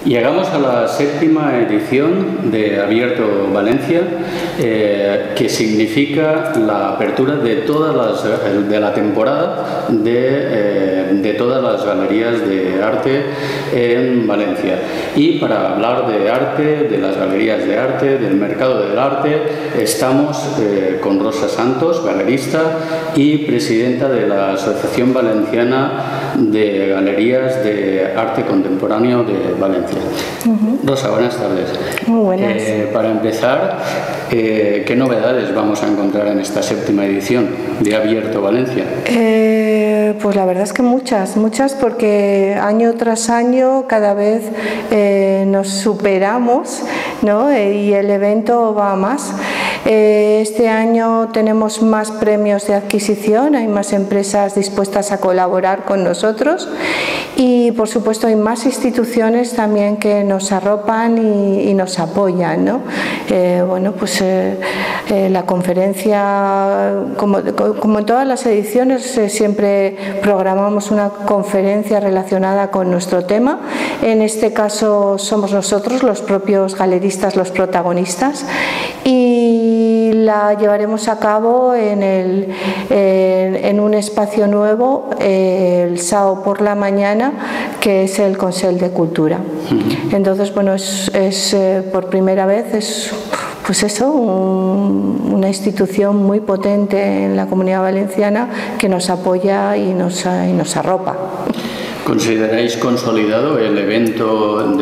Llegamos a la séptima edición de Abierto Valencia, que significa la apertura de la temporada de todas las galerías de arte en Valencia. Y para hablar de arte, de las galerías de arte, del mercado del arte, estamos con Rosa Santos, galerista y presidenta de la Asociación Valenciana de Galerías de Arte Contemporáneo de Valencia. Rosa, buenas tardes. Muy buenas. Para empezar, ¿qué novedades vamos a encontrar en esta séptima edición de Abierto Valencia? Pues la verdad es que muchas, porque año tras año cada vez nos superamos, ¿no? Y el evento va a más. Este año tenemos más premios de adquisición, hay más empresas dispuestas a colaborar con nosotros y por supuesto hay más instituciones también que nos arropan y nos apoyan, ¿no? La conferencia, como en todas las ediciones, siempre programamos una conferencia relacionada con nuestro tema. En este caso somos nosotros, los propios galeristas, los protagonistas, y la llevaremos a cabo en un espacio nuevo el sábado por la mañana, que es el Consell de Cultura. Entonces, bueno, es por primera vez, una institución muy potente en la Comunidad Valenciana que nos apoya y nos arropa. ¿Consideráis consolidado el evento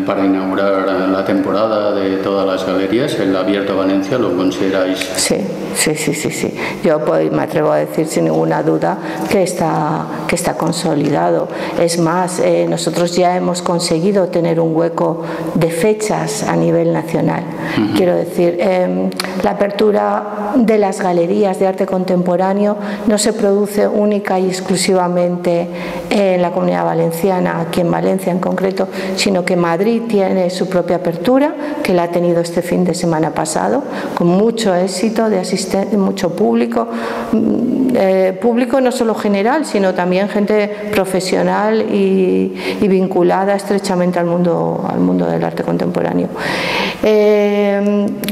para inaugurar la temporada de todas las galerías, el Abierto Valencia? ¿Lo consideráis? Sí. Yo me atrevo a decir sin ninguna duda que está consolidado. Es más, nosotros ya hemos conseguido tener un hueco de fechas a nivel nacional. Quiero decir, la apertura de las galerías de arte contemporáneo no se produce única y exclusivamente en la Comunidad Valenciana, aquí en Valencia en concreto, sino que Madrid tiene su propia apertura, que la ha tenido este fin de semana pasado, con mucho éxito de mucho público, público no solo general, sino también gente profesional y vinculada estrechamente al mundo del arte contemporáneo.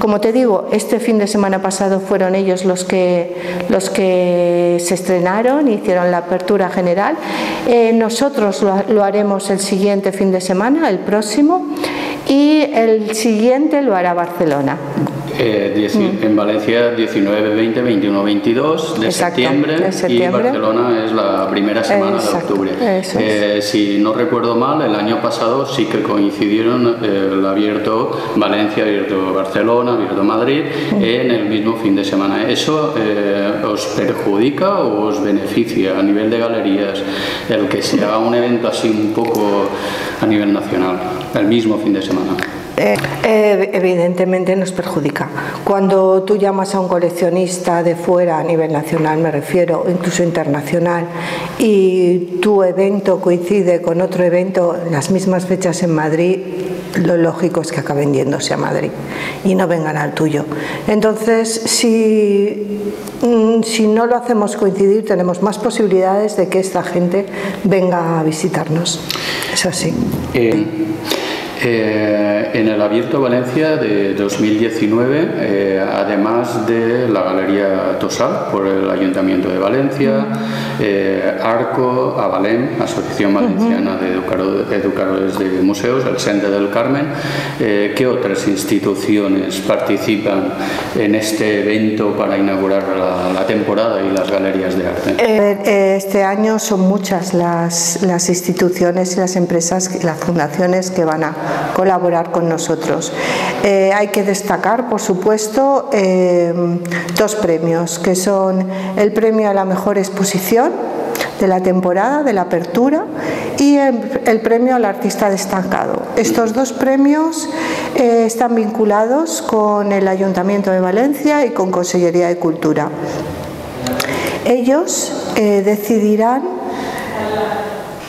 Como te digo, este fin de semana pasado fueron ellos los que se estrenaron, hicieron la apertura general. Nosotros lo haremos el siguiente fin de semana, el próximo, y el siguiente lo hará Barcelona. En Valencia 19, 20, 21, 22 de septiembre, y Barcelona es la primera semana de octubre. Si no recuerdo mal, el año pasado sí que coincidieron el Abierto Valencia, Abierto Barcelona, Abierto Madrid en el mismo fin de semana. ¿Eso os perjudica o os beneficia a nivel de galerías el que se haga un evento así un poco a nivel nacional, el mismo fin de semana? Evidentemente nos perjudica. Cuando tú llamas a un coleccionista de fuera, a nivel nacional me refiero, incluso internacional, y tu evento coincide con otro evento en las mismas fechas en Madrid, lo lógico es que acaben yéndose a Madrid y no vengan al tuyo. Entonces, si no lo hacemos coincidir, tenemos más posibilidades de que esta gente venga a visitarnos. Es así. En el Abierto Valencia de 2019, además de la Galería Tosal por el Ayuntamiento de Valencia, Arco, Avalem, Asociación Valenciana de Educadores de Museos, el Centre del Carmen, ¿qué otras instituciones participan en este evento para inaugurar la temporada y las galerías de arte? Este año son muchas las instituciones y las empresas, las fundaciones que van a colaborar con nosotros. Hay que destacar, por supuesto, dos premios, que son el premio a la mejor exposición de la temporada, de la apertura, y el premio al artista destacado. Estos dos premios están vinculados con el Ayuntamiento de Valencia y con Consellería de Cultura. Ellos decidirán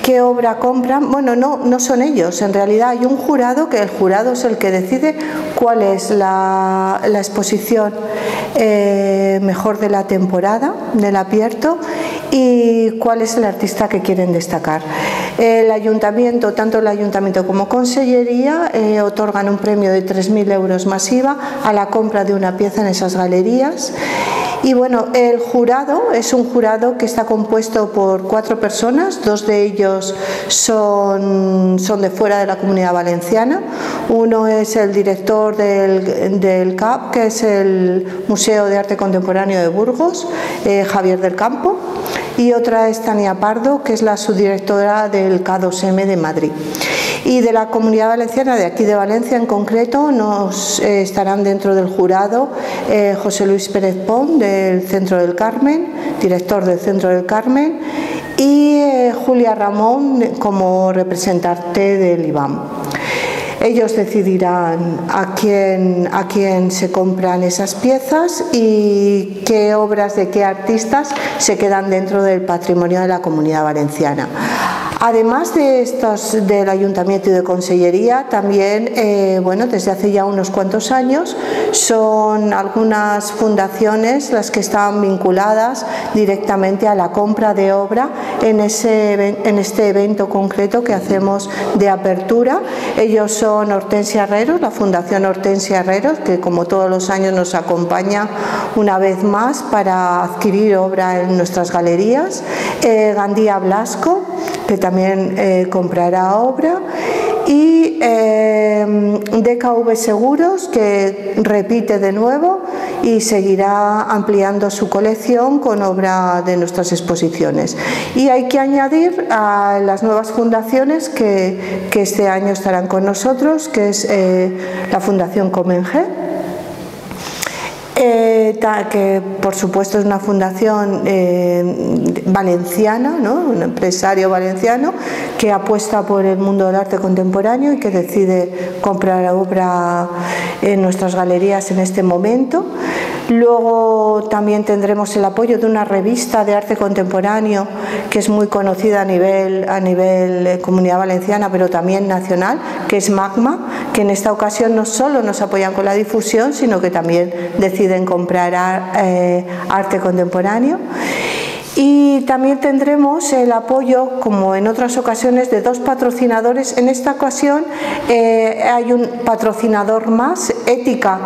qué obra compran. Bueno, no son ellos, en realidad hay un jurado, que el jurado es el que decide cuál es la exposición mejor de la temporada, del abierto, y cuál es el artista que quieren destacar. El ayuntamiento, tanto el ayuntamiento como consellería, otorgan un premio de 3.000 euros más IVA a la compra de una pieza en esas galerías. Y bueno, el jurado es un jurado que está compuesto por 4 personas, 2 de ellos son de fuera de la Comunidad Valenciana. Uno es el director del CAP, que es el Museo de Arte Contemporáneo de Burgos, Javier del Campo, y otra es Tania Pardo, que es la subdirectora del K2M de Madrid. Y de la Comunidad Valenciana, de aquí de Valencia en concreto, estarán dentro del jurado José Luis Pérez Pon, del Centro del Carmen, director del Centro del Carmen, y Julia Ramón como representante del IBAM. Ellos decidirán a quién se compran esas piezas y qué obras de qué artistas se quedan dentro del patrimonio de la Comunidad Valenciana. Además de estos del Ayuntamiento y de Consellería, también, desde hace ya unos cuantos años, son algunas fundaciones las que están vinculadas directamente a la compra de obra en este evento concreto que hacemos de apertura. Ellos son Hortensia Herreros, la Fundación Hortensia Herreros, que como todos los años nos acompaña una vez más para adquirir obra en nuestras galerías. Gandía Blasco, que también comprará obra, y DKV Seguros, que repite de nuevo y seguirá ampliando su colección con obra de nuestras exposiciones. Y hay que añadir a las nuevas fundaciones que este año estarán con nosotros, que es la Fundación Comenge, que por supuesto es una fundación valenciana, ¿no? Un empresario valenciano que apuesta por el mundo del arte contemporáneo y que decide comprar obra en nuestras galerías en este momento. Luego también tendremos el apoyo de una revista de arte contemporáneo que es muy conocida a nivel Comunidad Valenciana, pero también nacional, que es Magma, que en esta ocasión no solo nos apoyan con la difusión, sino que también deciden comprar arte contemporáneo. Y también tendremos el apoyo, como en otras ocasiones, de 2 patrocinadores. En esta ocasión hay un patrocinador más. Ética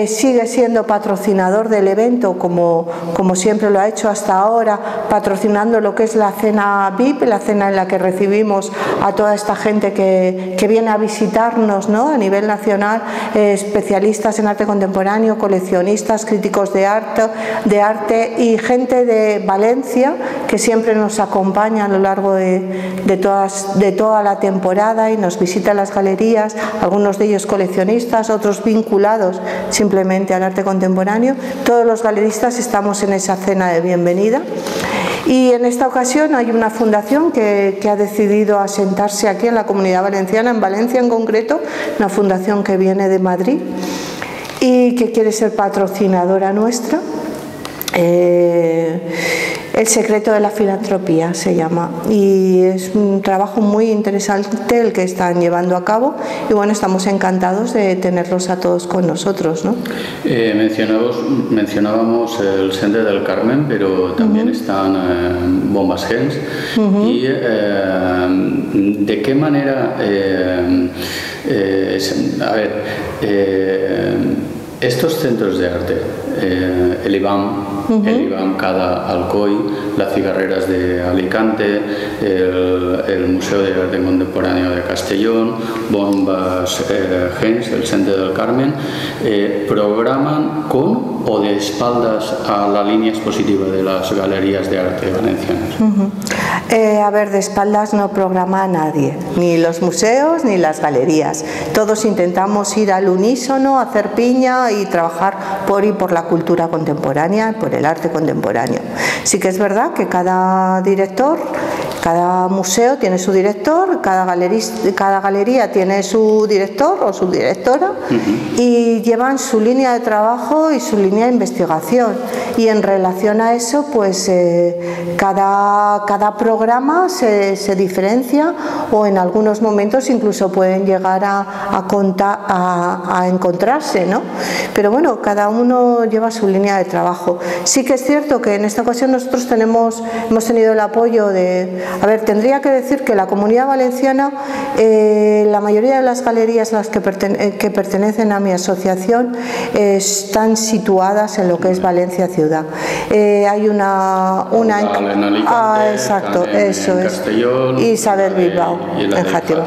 sigue siendo patrocinador del evento, como siempre lo ha hecho hasta ahora, patrocinando lo que es la cena VIP, la cena en la que recibimos a toda esta gente que viene a visitarnos, ¿no? A nivel nacional, especialistas en arte contemporáneo, coleccionistas, críticos de arte y gente de Valencia, que siempre nos acompaña a lo largo de toda la temporada y nos visita las galerías, algunos de ellos coleccionistas, otros vinculados simplemente al arte contemporáneo. Todos los galeristas estamos en esa cena de bienvenida. Y en esta ocasión hay una fundación que ha decidido asentarse aquí en la Comunidad Valenciana, en Valencia en concreto, una fundación que viene de Madrid y que quiere ser patrocinadora nuestra. El secreto de la filantropía se llama, y es un trabajo muy interesante el que están llevando a cabo, y bueno, estamos encantados de tenerlos a todos con nosotros, ¿no? Mencionábamos el Centre del Carmen, pero también están Bombas Gens. Y ¿de qué manera estos centros de arte, el IBAM Cada Alcoy, las Cigarreras de Alicante, el Museo de Arte Contemporáneo de Castellón, Bombas Gens, el Centre del Carmen, programan con o de espaldas a la línea expositiva de las galerías de arte valencianas. A ver, de espaldas no programa a nadie, ni los museos ni las galerías. Todos intentamos ir al unísono, hacer piña y trabajar por la cultura contemporánea, por el arte contemporáneo. Sí que es verdad que cada director, Cada museo tiene su director, cada galería tiene su director o su directora y llevan su línea de trabajo y su línea de investigación. Y en relación a eso, pues cada programa se diferencia o en algunos momentos incluso pueden llegar a encontrarse, ¿no? Pero bueno, cada uno lleva su línea de trabajo. Sí que es cierto que en esta ocasión nosotros hemos tenido el apoyo de... A ver, tendría que decir que la Comunidad Valenciana, la mayoría de las galerías a las que pertenecen a mi asociación están situadas en lo que es Valencia ciudad. Hay una en Alicante, exacto, eso es. Castellón, Isabel Bilbao, en Játiva.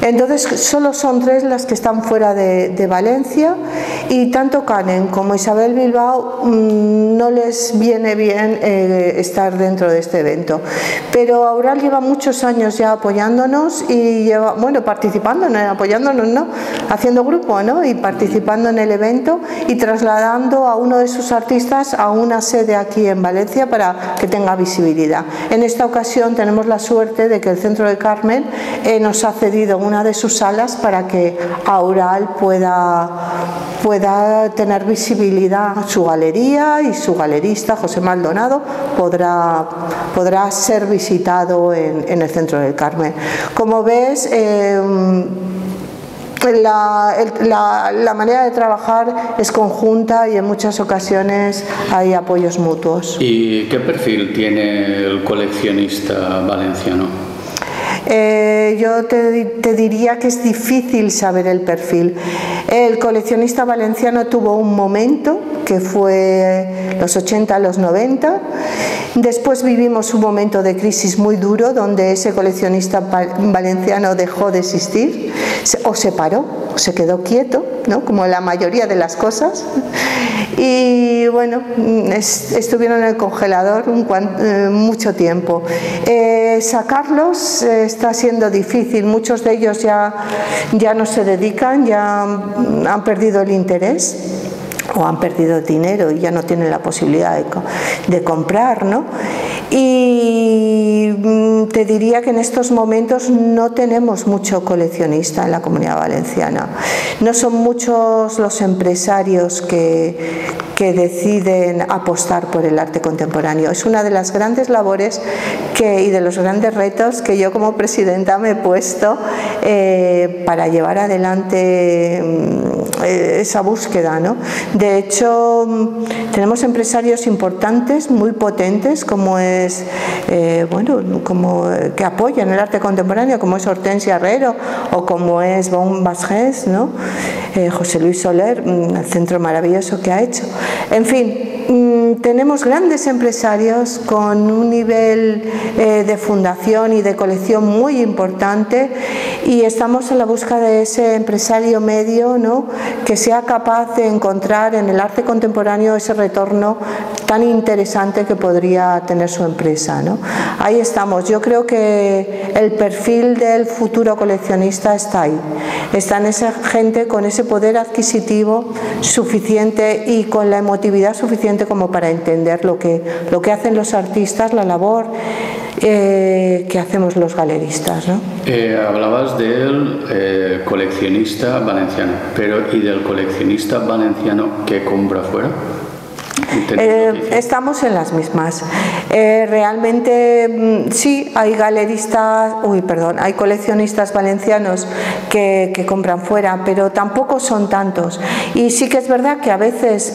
Entonces solo son 3 las que están fuera de Valencia y tanto Canem como Isabel Bilbao no les viene bien estar dentro de este evento. Pero Aural lleva muchos años ya apoyándonos y lleva, bueno, participando, apoyándonos, ¿no? Haciendo grupo, ¿no? Y participando en el evento y trasladando a uno de sus artistas a una sede aquí en Valencia para que tenga visibilidad. En esta ocasión tenemos la suerte de que el Centro del Carmen nos ha cedido una de sus salas para que Aural pueda tener visibilidad su galería y su galerista José Maldonado podrá ser visitado en el Centro del Carmen. Como ves, la manera de trabajar es conjunta y en muchas ocasiones hay apoyos mutuos. ¿Y qué perfil tiene el coleccionista valenciano? Yo te diría que es difícil saber el perfil. El coleccionista valenciano tuvo un momento que fue los 80, los 90. Después vivimos un momento de crisis muy duro donde ese coleccionista valenciano dejó de existir o se paró, o se quedó quieto, ¿no? Como la mayoría de las cosas. Y bueno, estuvieron en el congelador mucho tiempo. Sacarlos está siendo difícil, muchos de ellos ya no se dedican, ya han perdido el interés o han perdido dinero y ya no tienen la posibilidad de comprar, ¿no? Y te diría que en estos momentos no tenemos mucho coleccionista en la Comunidad Valenciana. No son muchos los empresarios que deciden apostar por el arte contemporáneo. Es una de las grandes labores y de los grandes retos que yo como presidenta me he puesto para llevar adelante esa búsqueda, ¿no? De hecho, tenemos empresarios importantes, muy potentes, como es que apoyan el arte contemporáneo, como es Hortensia Herrero o como es Bon Basges, ¿no? José Luis Soler, el centro maravilloso que ha hecho. En fin, tenemos grandes empresarios con un nivel de fundación y de colección muy importante y estamos en la búsqueda de ese empresario medio, ¿no? Que sea capaz de encontrar en el arte contemporáneo ese retorno tan interesante que podría tener su empresa, ¿no? Ahí estamos. Yo creo que el perfil del futuro coleccionista está ahí. Está en esa gente con ese poder adquisitivo suficiente y con la emotividad suficiente como para entender lo que hacen los artistas, la labor que hacemos los galeristas, ¿no? Hablabas del coleccionista valenciano, pero ¿y del coleccionista valenciano que compra fuera? Estamos en las mismas. Realmente sí, hay hay coleccionistas valencianos que compran fuera, pero tampoco son tantos. Y sí que es verdad que a veces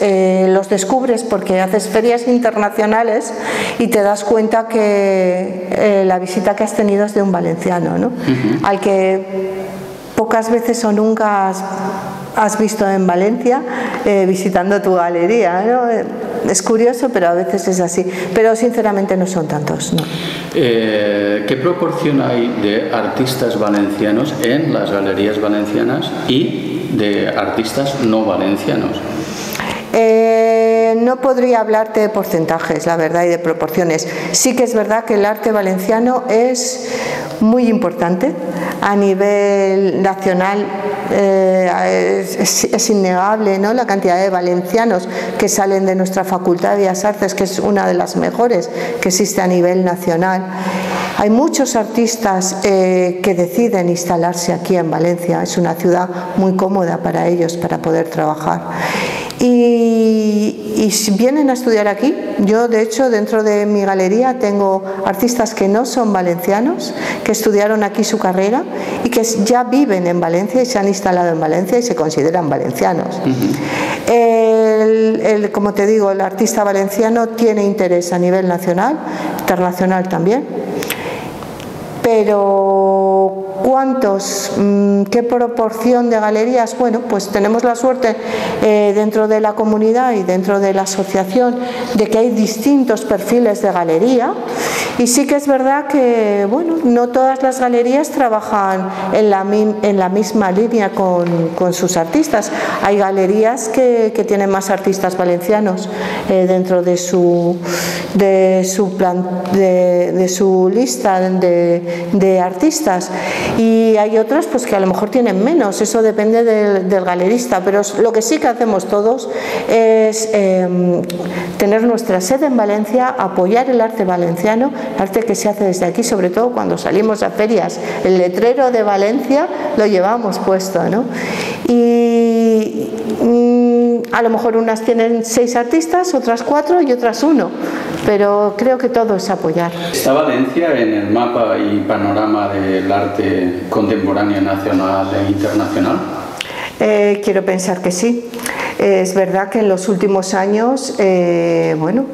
los descubres porque haces ferias internacionales y te das cuenta que la visita que has tenido es de un valenciano, ¿no? Al que pocas veces o nunca has visto en Valencia visitando tu galería, ¿no? Es curioso, pero a veces es así. Pero sinceramente no son tantos, ¿no? ¿Qué proporción hay de artistas valencianos en las galerías valencianas y de artistas no valencianos? No podría hablarte de porcentajes, la verdad, y de proporciones. Sí que es verdad que el arte valenciano es muy importante a nivel nacional. Es innegable, ¿no? La cantidad de valencianos que salen de nuestra Facultad de Bellas Artes, que es una de las mejores que existe a nivel nacional. Hay muchos artistas que deciden instalarse aquí en Valencia, es una ciudad muy cómoda para ellos para poder trabajar. Y vienen a estudiar aquí. Yo, de hecho, dentro de mi galería tengo artistas que no son valencianos, que estudiaron aquí su carrera y que ya viven en Valencia y se han instalado en Valencia y se consideran valencianos. Como te digo, el artista valenciano tiene interés a nivel nacional, internacional también, pero ¿cuántos? ¿Qué proporción de galerías? Bueno, pues tenemos la suerte dentro de la comunidad y dentro de la asociación de que hay distintos perfiles de galería, y sí que es verdad que, bueno, no todas las galerías trabajan en la misma línea con sus artistas. Hay galerías que tienen más artistas valencianos dentro de su lista de artistas, y hay otros pues que a lo mejor tienen menos. Eso depende del galerista, pero lo que sí que hacemos todos es tener nuestra sede en Valencia, apoyar el arte valenciano, el arte que se hace desde aquí, sobre todo cuando salimos a ferias. El letrero de Valencia lo llevamos puesto, ¿no? Y a lo mejor unas tienen 6 artistas, otras 4 y otras 1, pero creo que todo es apoyar. ¿Está Valencia en el mapa y panorama del arte contemporáneo nacional e internacional? Quiero pensar que sí. Es verdad que en los últimos años, bueno,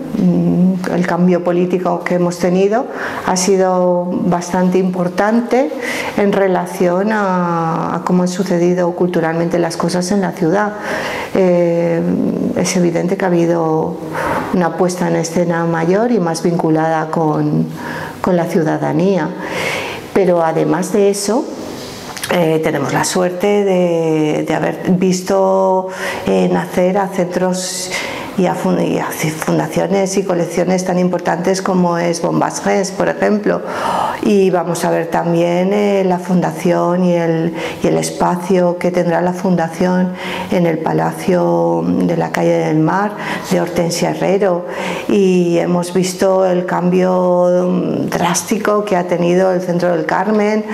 el cambio político que hemos tenido ha sido bastante importante en relación a cómo han sucedido culturalmente las cosas en la ciudad. Es evidente que ha habido una puesta en escena mayor y más vinculada con la ciudadanía, pero además de eso, tenemos la suerte de haber visto nacer a centros y a fundaciones y colecciones tan importantes como es Bombasgens, por ejemplo, y vamos a ver también la fundación y el espacio que tendrá la fundación en el Palacio de la Calle del Mar de Hortensia Herrero, y hemos visto el cambio drástico que ha tenido el Centro del Carmen,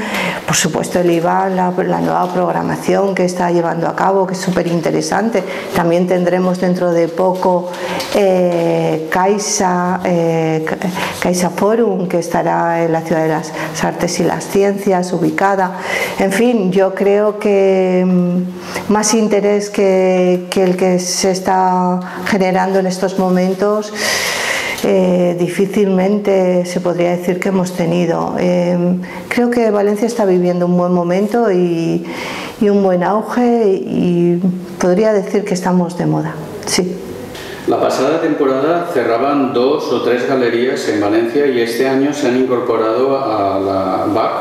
por supuesto el IVA, la nueva programación que está llevando a cabo, que es súper interesante. También tendremos dentro de poco Caixa Forum, que estará en la Ciudad de las Artes y las Ciencias ubicada. En fin, yo creo que más interés que el que se está generando en estos momentos difícilmente se podría decir que hemos tenido. Creo que Valencia está viviendo un buen momento y un buen auge, y podría decir que estamos de moda, sí. La pasada temporada cerraban 2 o 3 galerías en Valencia, y este año se han incorporado a la BAC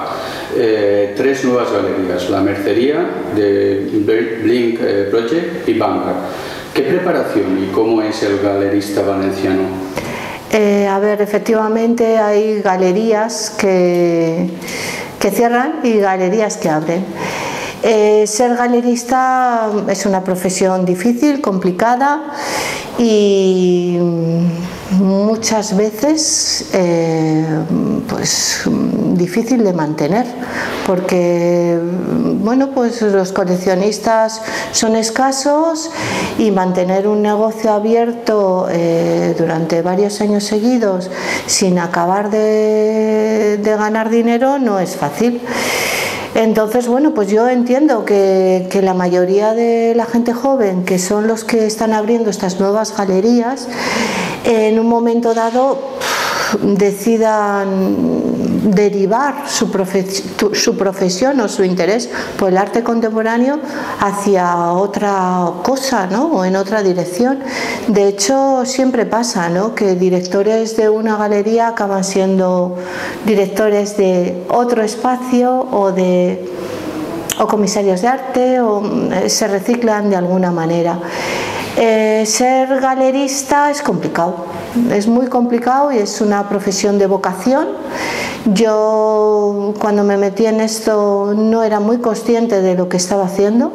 3 nuevas galerías: La Mercería, de Blink Project y Vanguard. ¿Qué preparación y cómo es el galerista valenciano? A ver, efectivamente hay galerías que cierran y galerías que abren. Ser galerista es una profesión difícil, complicada y muchas veces pues difícil de mantener, porque bueno, pues los coleccionistas son escasos y mantener un negocio abierto durante varios años seguidos sin acabar de ganar dinero no es fácil. Entonces, bueno, pues yo entiendo que la mayoría de la gente joven, que son los que están abriendo estas nuevas galerías, en un momento dado decidan derivar su profesión o su interés por el arte contemporáneo hacia otra cosa, ¿no? O en otra dirección. De hecho, siempre pasa, ¿no?, que directores de una galería acaban siendo directores de otro espacio o comisarios de arte, o se reciclan de alguna manera. Ser galerista es complicado, es muy complicado y es una profesión de vocación. Yo cuando me metí en esto no era muy consciente de lo que estaba haciendo,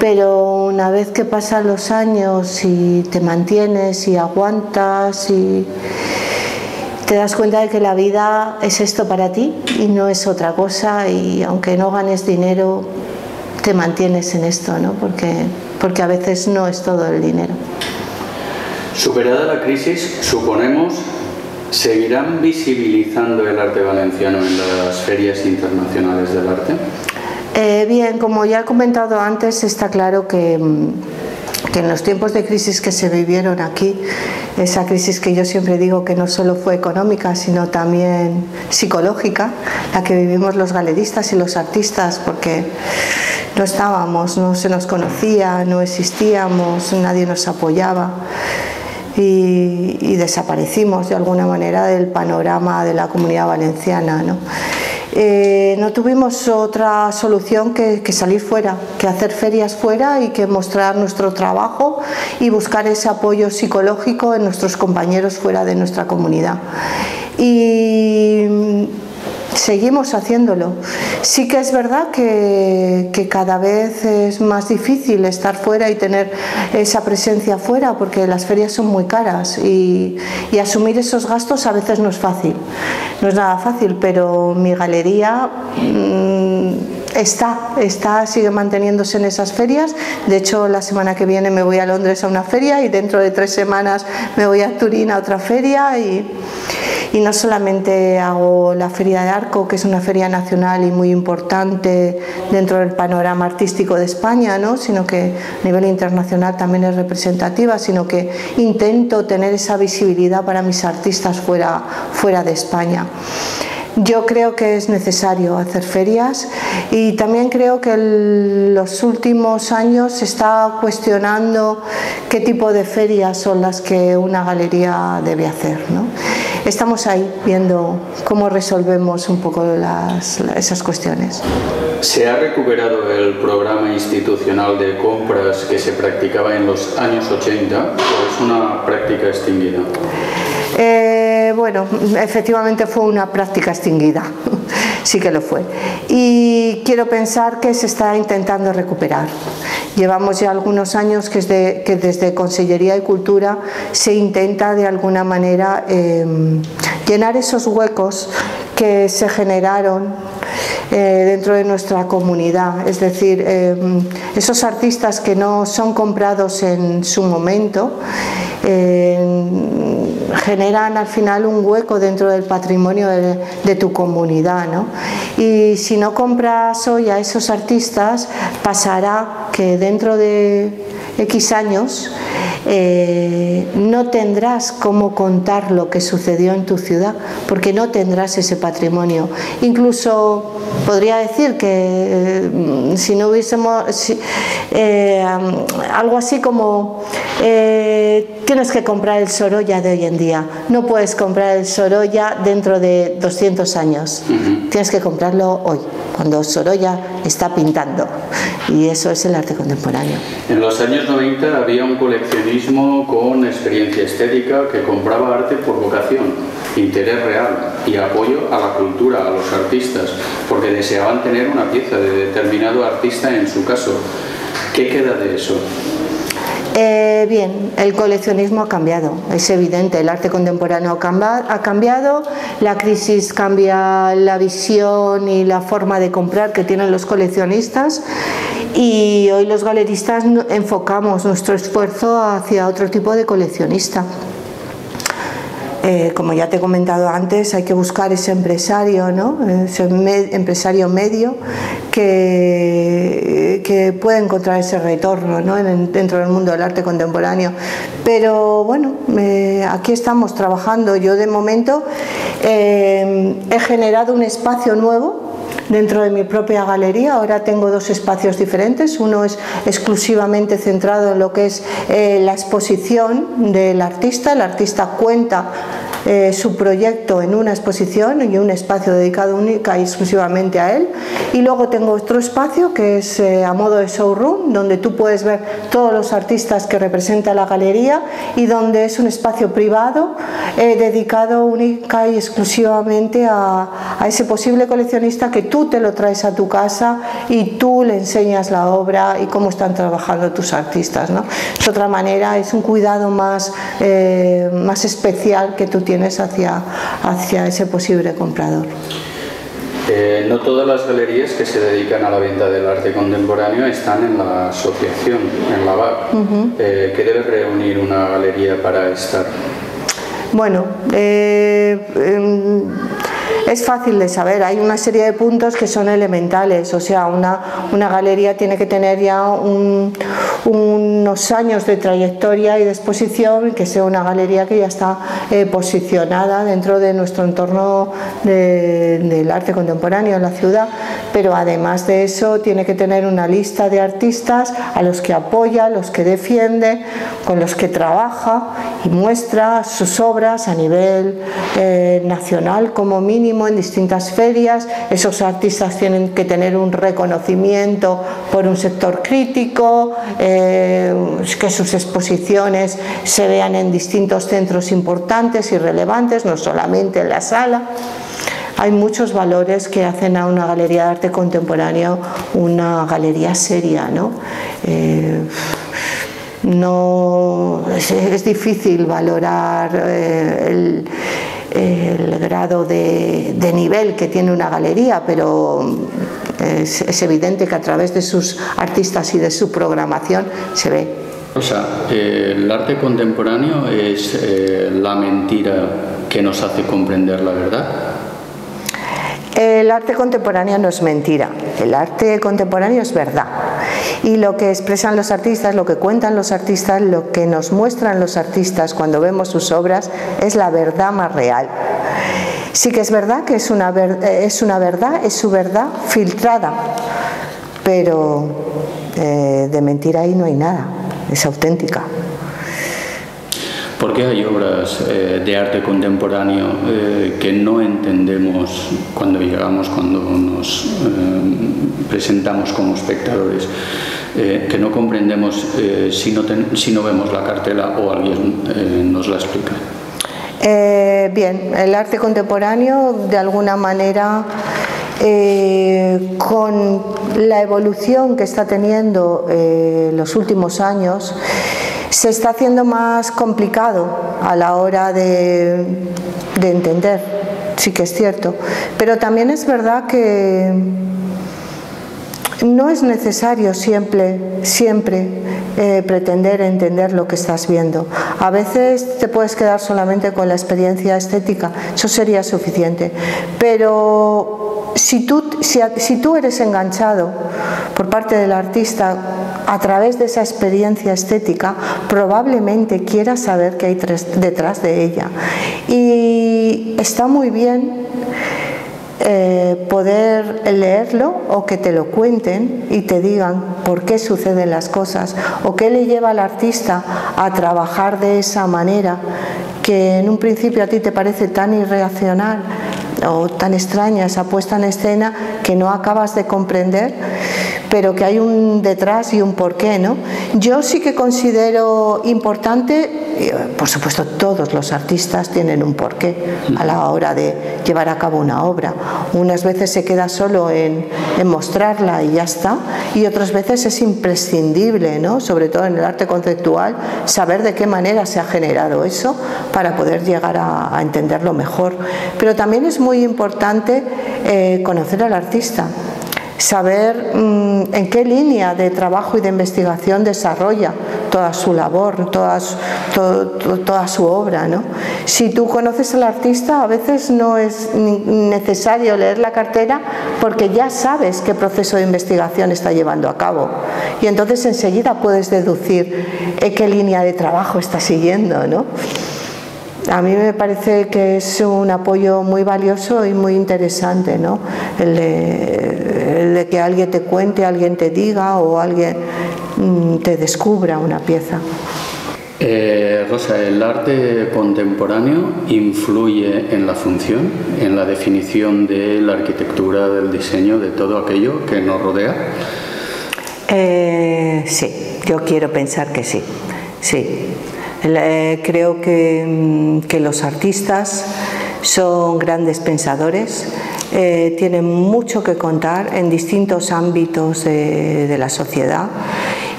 pero una vez que pasan los años y te mantienes y aguantas y te das cuenta de que la vida es esto para ti y no es otra cosa, y aunque no ganes dinero, te mantienes en esto, ¿no? Porque a veces no es todo el dinero. Superada la crisis, suponemos, ¿seguirán visibilizando el arte valenciano en las ferias internacionales del arte? Bien, como ya he comentado antes, está claro que en los tiempos de crisis que se vivieron aquí, esa crisis que yo siempre digo que no solo fue económica, sino también psicológica, la que vivimos los galeristas y los artistas, porque no estábamos, no se nos conocía, no existíamos, nadie nos apoyaba y desaparecimos de alguna manera del panorama de la Comunidad Valenciana, ¿no? No tuvimos otra solución que salir fuera, que hacer ferias fuera y que mostrar nuestro trabajo y buscar ese apoyo psicológico en nuestros compañeros fuera de nuestra comunidad. Y seguimos haciéndolo. Sí que es verdad que cada vez es más difícil estar fuera y tener esa presencia fuera, porque las ferias son muy caras y asumir esos gastos a veces no es fácil, no es nada fácil, pero mi galería sigue manteniéndose en esas ferias. De hecho, la semana que viene me voy a Londres a una feria y dentro de 3 semanas me voy a Turín a otra feria, y no solamente hago la Feria de Arco, que es una feria nacional y muy importante dentro del panorama artístico de España, ¿no? Sino que a nivel internacional también es representativa, sino que intento tener esa visibilidad para mis artistas fuera de España. Yo creo que es necesario hacer ferias, y también creo que en los últimos años se está cuestionando qué tipo de ferias son las que una galería debe hacer, ¿no? Estamos ahí viendo cómo resolvemos un poco esas cuestiones. ¿Se ha recuperado el programa institucional de compras que se practicaba en los años 80 o es una práctica extinguida? Bueno, efectivamente fue una práctica extinguida, sí que lo fue, y quiero pensar que se está intentando recuperar. Llevamos ya algunos años que desde Consellería de Cultura se intenta de alguna manera llenar esos huecos que se generaron dentro de nuestra comunidad, es decir, esos artistas que no son comprados en su momento generan al final un hueco dentro del patrimonio de tu comunidad, ¿no? Y si no compras hoy a esos artistas, pasará que dentro de X años no tendrás cómo contar lo que sucedió en tu ciudad, porque no tendrás ese patrimonio. Incluso podría decir que si no hubiésemos algo así como tienes que comprar el Sorolla de hoy en día, no puedes comprar el Sorolla dentro de 200 años, tienes que comprarlo hoy, cuando Sorolla está pintando, y eso es el arte contemporáneo. En los años 90 había un coleccionismo con experiencia estética que compraba arte por vocación, interés real y apoyo a la cultura, a los artistas, porque deseaban tener una pieza de determinado artista en su caso. ¿Qué queda de eso? Bien, el coleccionismo ha cambiado, es evidente, el arte contemporáneo ha cambiado, la crisis cambia la visión y la forma de comprar que tienen los coleccionistas, y hoy los galeristas enfocamos nuestro esfuerzo hacia otro tipo de coleccionista. Como ya te he comentado antes, hay que buscar ese empresario, ¿no? Ese empresario medio que puede encontrar ese retorno, ¿no? Dentro del mundo del arte contemporáneo. Pero bueno, aquí estamos trabajando. Yo de momento he generado un espacio nuevo dentro de mi propia galería. Ahora tengo 2 espacios diferentes. Uno es exclusivamente centrado en lo que es la exposición del artista. El artista cuenta su proyecto en una exposición y un espacio dedicado única y exclusivamente a él. Y luego tengo otro espacio que es a modo de showroom, donde tú puedes ver todos los artistas que representa la galería, y donde es un espacio privado dedicado única y exclusivamente a ese posible coleccionista, que tú te lo traes a tu casa y tú le enseñas la obra y cómo están trabajando tus artistas, ¿no? Es otra manera, es un cuidado más especial que tú tienes tienes hacia ese posible comprador. No todas las galerías que se dedican a la venta del arte contemporáneo están en la asociación, en la BAC. ¿Qué debe reunir una galería para estar? Bueno, es fácil de saber, hay una serie de puntos que son elementales, o sea, una galería tiene que tener ya unos años de trayectoria y de exposición, que sea una galería que ya está posicionada dentro de nuestro entorno del arte contemporáneo en la ciudad, pero además de eso tiene que tener una lista de artistas a los que apoya, los que defiende, con los que trabaja y muestra sus obras a nivel nacional como mínimo en distintas ferias. Esos artistas tienen que tener un reconocimiento por un sector crítico, que sus exposiciones se vean en distintos centros importantes y relevantes, no solamente en la sala. Hay muchos valores que hacen a una galería de arte contemporáneo una galería seria, ¿no? Es difícil valorar el grado de nivel que tiene una galería, pero es evidente que a través de sus artistas y de su programación se ve. O sea, el arte contemporáneo es la mentira que nos hace comprender la verdad. El arte contemporáneo no es mentira, el arte contemporáneo es verdad. Y lo que expresan los artistas, lo que cuentan los artistas, lo que nos muestran los artistas cuando vemos sus obras es la verdad más real. Sí que es verdad que es su verdad filtrada, pero de mentira ahí no hay nada, es auténtica. ¿Por qué hay obras de arte contemporáneo que no entendemos cuando llegamos, cuando nos presentamos como espectadores, que no comprendemos si no vemos la cartela o alguien nos la explica? Bien, el arte contemporáneo de alguna manera, con la evolución que está teniendo los últimos años, se está haciendo más complicado a la hora de entender, sí que es cierto, pero también es verdad que no es necesario siempre pretender entender lo que estás viendo. A veces te puedes quedar solamente con la experiencia estética, eso sería suficiente, pero si tú eres enganchado por parte del artista a través de esa experiencia estética, probablemente quieras saber qué hay detrás de ella. Y está muy bien poder leerlo o que te lo cuenten y te digan por qué suceden las cosas o qué le lleva al artista a trabajar de esa manera que en un principio a ti te parece tan irracional o tan extraña esa puesta en escena que no acabas de comprender, pero que hay un detrás y un porqué, ¿no? Yo sí que considero importante, por supuesto todos los artistas tienen un porqué a la hora de llevar a cabo una obra. Unas veces se queda solo en mostrarla y ya está, y otras veces es imprescindible, ¿no? Sobre todo en el arte conceptual, saber de qué manera se ha generado eso para poder llegar a entenderlo mejor. Pero también es muy importante conocer al artista, saber en qué línea de trabajo y de investigación desarrolla toda su labor, toda su obra, ¿no? Si tú conoces al artista, a veces no es necesario leer la cartera porque ya sabes qué proceso de investigación está llevando a cabo y entonces enseguida puedes deducir qué línea de trabajo está siguiendo, ¿no? A mí me parece que es un apoyo muy valioso y muy interesante, ¿no? El de que alguien te cuente, alguien te diga o alguien te descubra una pieza. Rosa, ¿el arte contemporáneo influye en la función, en la definición de la arquitectura, del diseño, de todo aquello que nos rodea? Sí, yo quiero pensar que sí, sí. Creo que los artistas son grandes pensadores, tienen mucho que contar en distintos ámbitos de la sociedad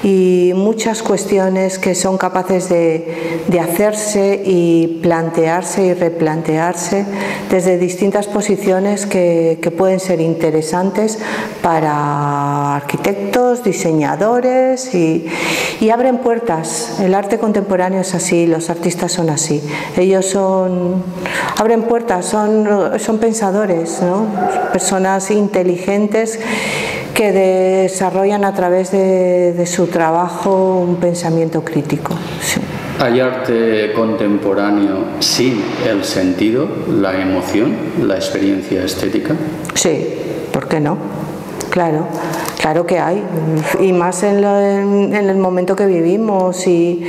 y muchas cuestiones que son capaces de hacerse y plantearse y replantearse desde distintas posiciones que pueden ser interesantes para arquitectos, diseñadores y abren puertas. El arte contemporáneo es así, los artistas son así. Ellos abren puertas, son pensadores, ¿no? Personas inteligentes que desarrollan a través de su trabajo un pensamiento crítico. Sí. ¿Hay arte contemporáneo sin el sentido, la emoción, la experiencia estética? Sí, ¿por qué no? Claro, claro que hay, y más en el momento que vivimos. Y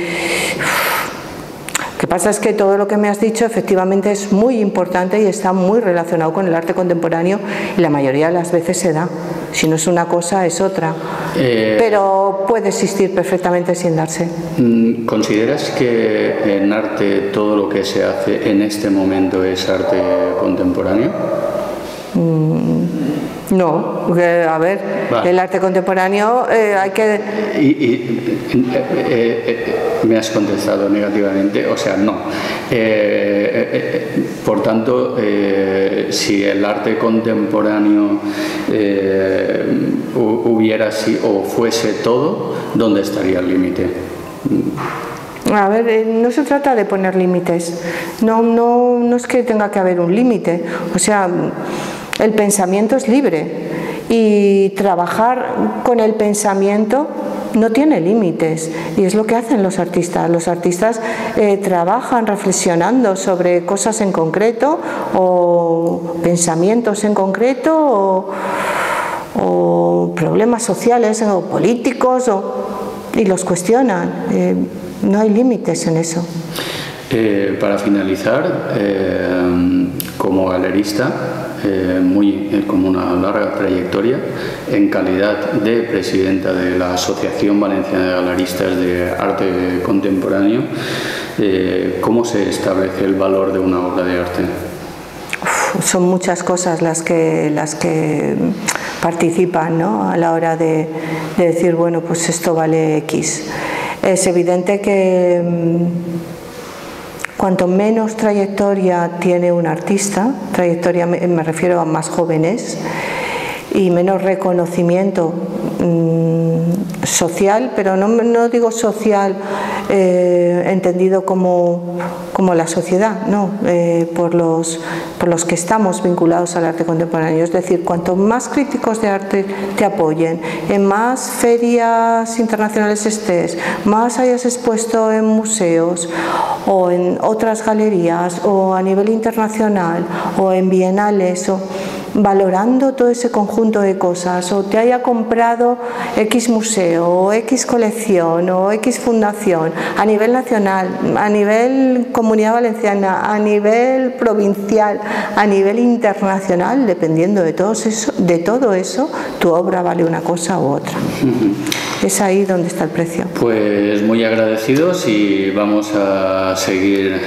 lo que pasa es que todo lo que me has dicho efectivamente es muy importante y está muy relacionado con el arte contemporáneo, y la mayoría de las veces se da. Si no es una cosa, es otra. Pero puede existir perfectamente sin darse. ¿Consideras que en arte todo lo que se hace en este momento es arte contemporáneo? No, a ver, vale. El arte contemporáneo hay que... Me has contestado negativamente, o sea, no. Por tanto, si el arte contemporáneo hubiera o fuese todo, ¿dónde estaría el límite? A ver, no se trata de poner límites, no es que tenga que haber un límite, o sea, el pensamiento es libre y trabajar con el pensamiento no tiene límites, y es lo que hacen los artistas. Los artistas trabajan reflexionando sobre cosas en concreto o pensamientos en concreto o problemas sociales o políticos y los cuestionan. No hay límites en eso. Para finalizar, como galerista, como una larga trayectoria, en calidad de presidenta de la Asociación Valenciana de Galeristas de Arte Contemporáneo, ¿cómo se establece el valor de una obra de arte? Son muchas cosas las que participan, ¿no? A la hora de decir, bueno, pues esto vale X. Es evidente que cuanto menos trayectoria tiene un artista, trayectoria me refiero a más jóvenes, y menos reconocimiento social, pero no digo social entendido como la sociedad, no, por los que estamos vinculados al arte contemporáneo. Es decir, cuanto más críticos de arte te apoyen, en más ferias internacionales estés, más hayas expuesto en museos o en otras galerías o a nivel internacional o en bienales, valorando todo ese conjunto de cosas, o te haya comprado X museo o X colección o X fundación a nivel nacional, a nivel Comunidad Valenciana, a nivel provincial, a nivel internacional, dependiendo de todo eso, tu obra vale una cosa u otra. Es ahí donde está el precio. Pues muy agradecidos, y vamos a seguir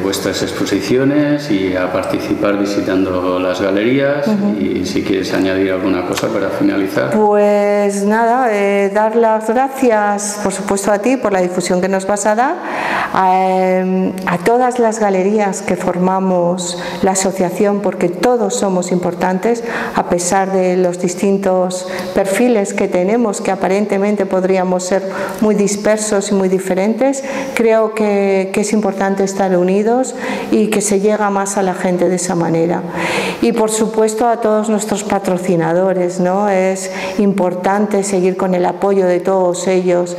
vuestras exposiciones y a participar visitando las galerías. Y si quieres añadir alguna cosa para finalizar. Pues nada, dar las gracias, por supuesto, a ti por la difusión que nos vas a dar, a todas las galerías que formamos la asociación, porque todos somos importantes, a pesar de los distintos perfiles que tenemos, que aparentemente podríamos ser muy dispersos y muy diferentes. Creo que es importante estar unidos y que se llega más a la gente de esa manera. Y por supuesto a todos nuestros patrocinadores, ¿no? Es importante seguir con el apoyo de todos ellos,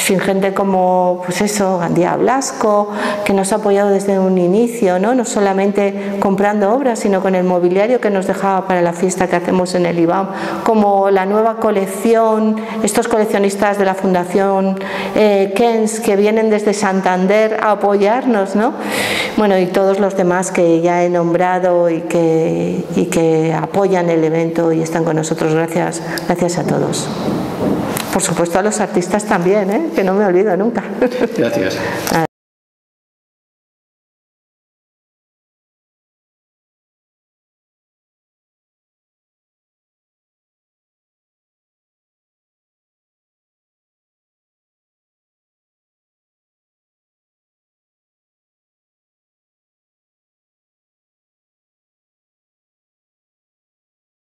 sin gente como, pues eso, Gandía Blasco, que nos ha apoyado desde un inicio, ¿no? No solamente comprando obras, sino con el mobiliario que nos dejaba para la fiesta que hacemos en el IBAM, como la nueva colección, estos coleccionistas de la Fundación Kens, que vienen desde Santander a apoyarnos, ¿no? Bueno, y todos los demás que ya he nombrado y que apoyan el evento y están con nosotros. Gracias a todos. Por supuesto a los artistas también, que no me olvido nunca. Gracias.